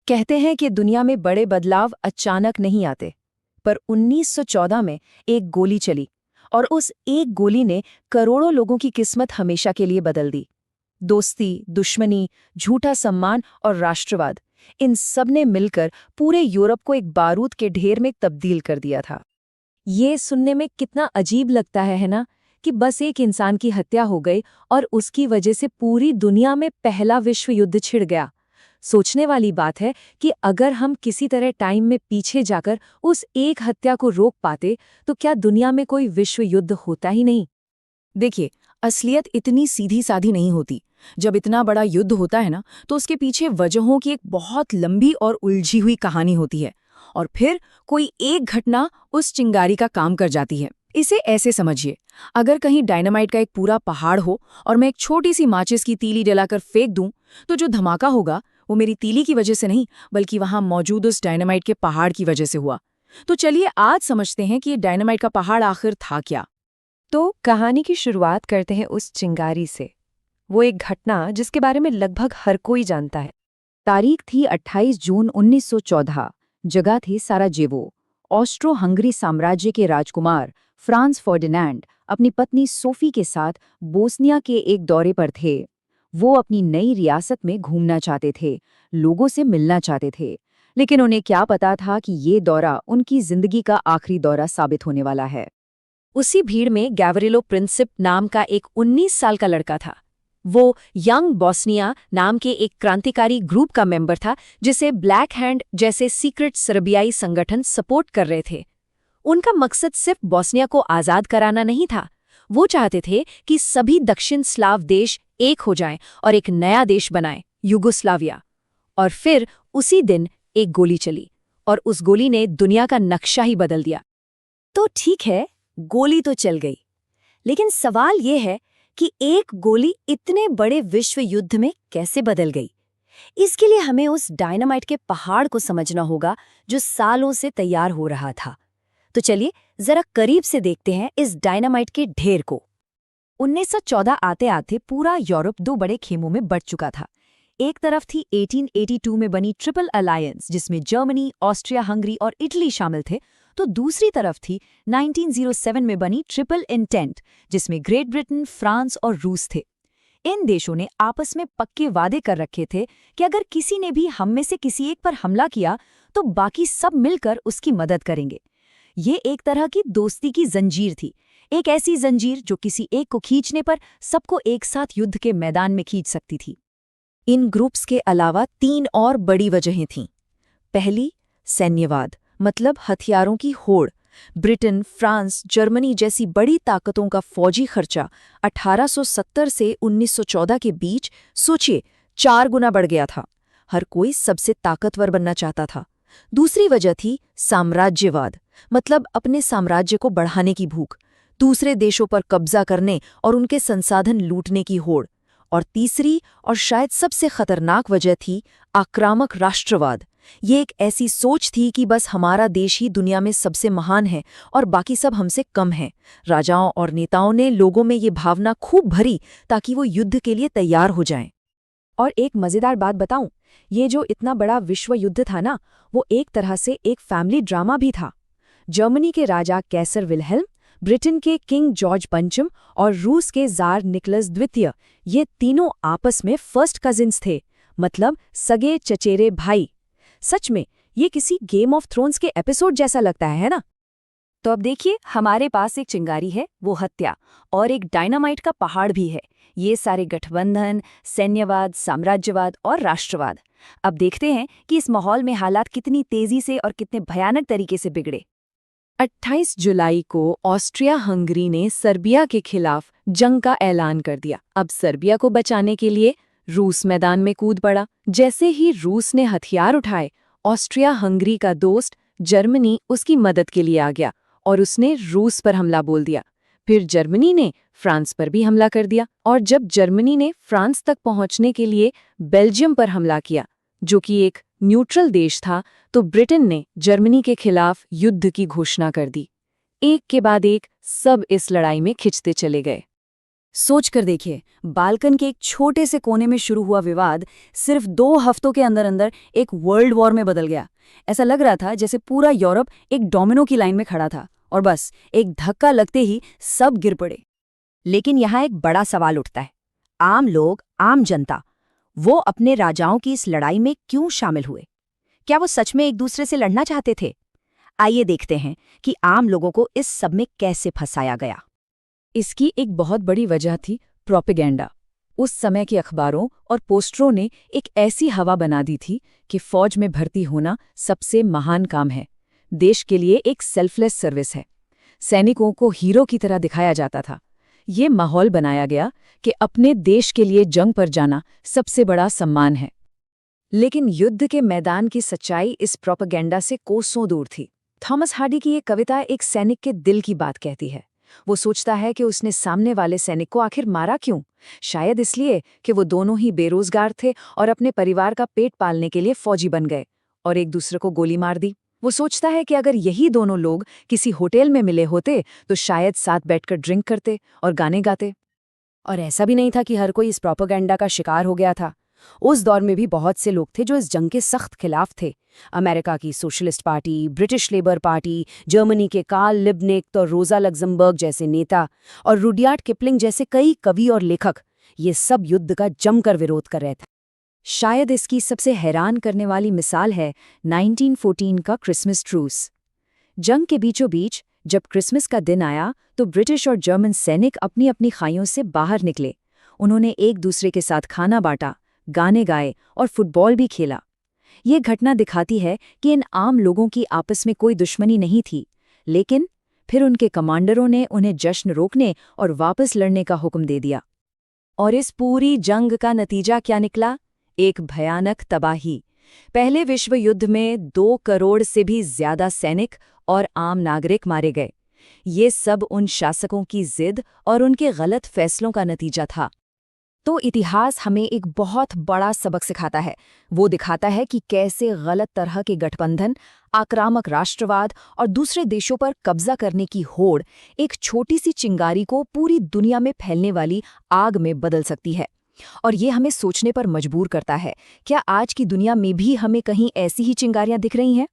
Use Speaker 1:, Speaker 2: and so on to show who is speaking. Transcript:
Speaker 1: कहते हैं कि दुनिया में बड़े बदलाव अचानक नहीं आते, पर 1914 में एक गोली चली और उस एक गोली ने करोड़ों लोगों की किस्मत हमेशा के लिए बदल दी। दोस्ती, दुश्मनी, झूठा सम्मान और राष्ट्रवाद, इन सब ने मिलकर पूरे यूरोप को एक बारूद के ढेर में तब्दील कर दिया था। ये सुनने में कितना अजीब लगता है ना, कि बस एक इंसान की हत्या हो गई और उसकी वजह से पूरी दुनिया में पहला विश्व युद्ध छिड़ गया। सोचने वाली बात है कि अगर हम किसी तरह टाइम में पीछे जाकर उस एक हत्या को रोक पाते तो क्या दुनिया में कोई विश्व युद्ध होता ही नहीं।
Speaker 2: देखिए, असलियत इतनी सीधी साधी नहीं होती। जब इतना बड़ा युद्ध होता है ना, तो उसके पीछे वजहों की एक बहुत लंबी और उलझी हुई कहानी होती है, और फिर कोई एक घटना उस चिंगारी का काम कर जाती है। इसे ऐसे समझिए, अगर कहीं डायनामाइट का एक पूरा पहाड़ हो और मैं एक छोटी सी माचिस की तीली जलाकर फेंक दूं, तो जो धमाका होगा वो मेरी तीली की वजह से नहीं, बल्कि वहां मौजूद उस डायनामाइट के पहाड़ की वजह से हुआ। तो चलिए आज समझते हैं कि ये डायनामाइट का पहाड़ आखिर था क्या।
Speaker 1: तो कहानी की शुरुआत करते हैं उस चिंगारी से, वो एक घटना जिसके बारे में लगभग हर कोई जानता है। तारीख थी 28 जून 1914, जगह थी साराजेवो। ऑस्ट्रो हंगरी साम्राज्य के राजकुमार फ्रांस फर्डिनैंड अपनी पत्नी सोफी के साथ बोस्निया के एक दौरे पर थे। वो अपनी नई रियासत में घूमना चाहते थे, लोगों से मिलना चाहते थे, लेकिन उन्हें क्या पता था कि ये दौरा उनकी जिंदगी का आखिरी दौरा साबित होने वाला है। उसी भीड़ में गैवरिलो प्रिंसिप नाम का एक 19 साल का लड़का था। वो यंग बॉस्निया नाम के एक क्रांतिकारी ग्रुप का मेंबर था, जिसे ब्लैक हैंड जैसे सीक्रेट सर्बियाई संगठन सपोर्ट कर रहे थे। उनका मकसद सिर्फ बॉस्निया को आज़ाद कराना नहीं था, वो चाहते थे कि सभी दक्षिण स्लाव देश एक हो जाएं और एक नया देश बनाएं, युगोस्लाविया। और फिर उसी दिन एक गोली चली और उस गोली ने दुनिया का नक्शा ही बदल दिया। तो ठीक है, गोली तो चल गई, लेकिन सवाल ये है कि एक गोली इतने बड़े विश्व युद्ध में कैसे बदल गई। इसके लिए हमें उस डायनामाइट के पहाड़ को समझना होगा जो सालों से तैयार हो रहा था। तो चलिए जरा करीब से देखते हैं इस डायनामाइट के ढेर को। 1914 आते आते पूरा यूरोप दो बड़े खेमों में बंट चुका था। एक तरफ थी 1882 में बनी ट्रिपल अलायंस, जिसमें जर्मनी, ऑस्ट्रिया हंगरी और इटली शामिल थे, तो दूसरी तरफ थी 1907 में बनी ट्रिपल इंटेंट, जिसमें ग्रेट ब्रिटेन, फ्रांस और रूस थे। इन देशों ने आपस में पक्के वादे कर रखे थे कि अगर किसी ने भी हम में से किसी एक पर हमला किया तो बाकी सब मिलकर उसकी मदद करेंगे। ये एक तरह की दोस्ती की जंजीर थी, एक ऐसी जंजीर जो किसी एक को खींचने पर सबको एक साथ युद्ध के मैदान में खींच सकती थी। इन ग्रुप्स के अलावा 3 और बड़ी वजहें थीं। पहली, सैन्यवाद, मतलब हथियारों की होड़। ब्रिटेन, फ्रांस, जर्मनी जैसी बड़ी ताकतों का फौजी खर्चा 1870 से 1914 के बीच सोचिए 4 गुना बढ़ गया था। हर कोई सबसे ताकतवर बनना चाहता था। दूसरी वजह थी साम्राज्यवाद, मतलब अपने साम्राज्य को बढ़ाने की भूख, दूसरे देशों पर कब्जा करने और उनके संसाधन लूटने की होड़। और तीसरी और शायद सबसे खतरनाक वजह थी आक्रामक राष्ट्रवाद। ये एक ऐसी सोच थी कि बस हमारा देश ही दुनिया में सबसे महान है और बाकी सब हमसे कम हैं। राजाओं और नेताओं ने लोगों में ये भावना खूब भरी ताकि वो युद्ध के लिए तैयार हो जाएं। और एक मज़ेदार बात बताऊं, ये जो इतना बड़ा विश्व युद्ध था ना, वो एक तरह से एक फैमिली ड्रामा भी था। जर्मनी के राजा कैसर विल्हेल्म, ब्रिटेन के किंग जॉर्ज पंचम और रूस के ज़ार निकोलस द्वितीय, ये तीनों आपस में फर्स्ट कजिन्स थे, मतलब सगे चचेरे भाई। सच में ये किसी गेम ऑफ थ्रोन्स के एपिसोड जैसा लगता है ना। तो अब देखिए, हमारे पास एक चिंगारी है, वो हत्या, और एक डायनामाइट का पहाड़ भी है। ये सारे गठबंधन, सैन्यवाद, साम्राज्यवाद और राष्ट्रवाद। अब देखते हैं कि इस माहौल में हालात कितनी तेजी से और कितने भयानक तरीके से बिगड़े। 28 जुलाई को ऑस्ट्रिया हंगरी ने सर्बिया के खिलाफ जंग का ऐलान कर दिया। अब सर्बिया को बचाने के लिए रूस मैदान में कूद पड़ा। जैसे ही रूस ने हथियार उठाए, ऑस्ट्रिया हंगरी का दोस्त जर्मनी उसकी मदद के लिए आ गया और उसने रूस पर हमला बोल दिया। फिर जर्मनी ने फ्रांस पर भी हमला कर दिया, और जब जर्मनी ने फ्रांस तक पहुंचने के लिए बेल्जियम पर हमला किया, जो कि एक न्यूट्रल देश था, तो ब्रिटेन ने जर्मनी के खिलाफ युद्ध की घोषणा कर दी। एक के बाद एक सब इस लड़ाई में खिंचते चले गए।
Speaker 2: सोच कर देखिए, बाल्कन के एक छोटे से कोने में शुरू हुआ विवाद सिर्फ 2 हफ्तों के अंदर अंदर एक वर्ल्ड वॉर में बदल गया। ऐसा लग रहा था जैसे पूरा यूरोप एक डोमिनो की लाइन में खड़ा था और बस एक धक्का लगते ही सब गिर पड़े।
Speaker 1: लेकिन यहाँ एक बड़ा सवाल उठता है, आम लोग, आम जनता, वो अपने राजाओं की इस लड़ाई में क्यों शामिल हुए? क्या वो सच में एक दूसरे से लड़ना चाहते थे? आइए देखते हैं कि आम लोगों को इस सब में कैसे फंसाया गया।
Speaker 2: इसकी एक बहुत बड़ी वजह थी प्रोपेगेंडा। उस समय के अखबारों और पोस्टरों ने एक ऐसी हवा बना दी थी कि फौज में भर्ती होना सबसे महान काम है, देश के लिए एक सेल्फलेस सर्विस है। सैनिकों को हीरो की तरह दिखाया जाता था। ये माहौल बनाया गया कि अपने देश के लिए जंग पर जाना सबसे बड़ा सम्मान है। लेकिन युद्ध के मैदान की सच्चाई इस प्रोपेगेंडा से कोसों दूर थी। थॉमस हार्डी की ये कविता एक सैनिक के दिल की बात कहती है। वो सोचता है कि उसने सामने वाले सैनिक को आखिर मारा क्यों? शायद इसलिए कि वो दोनों ही बेरोजगार थे और अपने परिवार का पेट पालने के लिए फौजी बन गए और एक दूसरे को गोली मार दी। वो सोचता है कि अगर यही दोनों लोग किसी होटल में मिले होते तो शायद साथ बैठकर ड्रिंक करते और गाने गाते। और ऐसा भी नहीं था कि हर कोई इस प्रोपेगेंडा का शिकार हो गया था। उस दौर में भी बहुत से लोग थे जो इस जंग के सख्त खिलाफ थे। अमेरिका की socialist party, British labour party, Germany के कार्ल लिबनेक्ट और रोजा लग्जमबर्ग जैसे नेता और रुडयार्ड किपलिंग जैसे कई कवि और लेखक, ये सब युद्ध का जमकर विरोध कर रहे थे। शायद इसकी सबसे हैरान करने वाली मिसाल है 1914 का क्रिसमस ट्रूस। जंग के बीचों बीच जब क्रिसमस का दिन आया तो ब्रिटिश और जर्मन सैनिक अपनी अपनी खाइयों से बाहर निकले। उन्होंने एक दूसरे के साथ खाना बांटा, गाने गाए और फुटबॉल भी खेला। ये घटना दिखाती है कि इन आम लोगों की आपस में कोई दुश्मनी नहीं थी, लेकिन फिर उनके कमांडरों ने उन्हें जश्न रोकने और वापस लड़ने का हुक्म दे दिया। और इस पूरी जंग का नतीजा क्या निकला? एक भयानक तबाही। पहले विश्व युद्ध में 2 करोड़ से भी ज्यादा सैनिक और आम नागरिक मारे गए। ये सब उन शासकों की जिद और उनके गलत फैसलों का नतीजा था। तो इतिहास हमें एक बहुत बड़ा सबक सिखाता है। वो दिखाता है कि कैसे गलत तरह के गठबंधन, आक्रामक राष्ट्रवाद और दूसरे देशों पर कब्जा करने की होड़ एक छोटी सी चिंगारी को पूरी दुनिया में फैलने वाली आग में बदल सकती है। और ये हमें सोचने पर मजबूर करता है, क्या आज की दुनिया में भी हमें कहीं ऐसी ही चिंगारियां दिख रही हैं?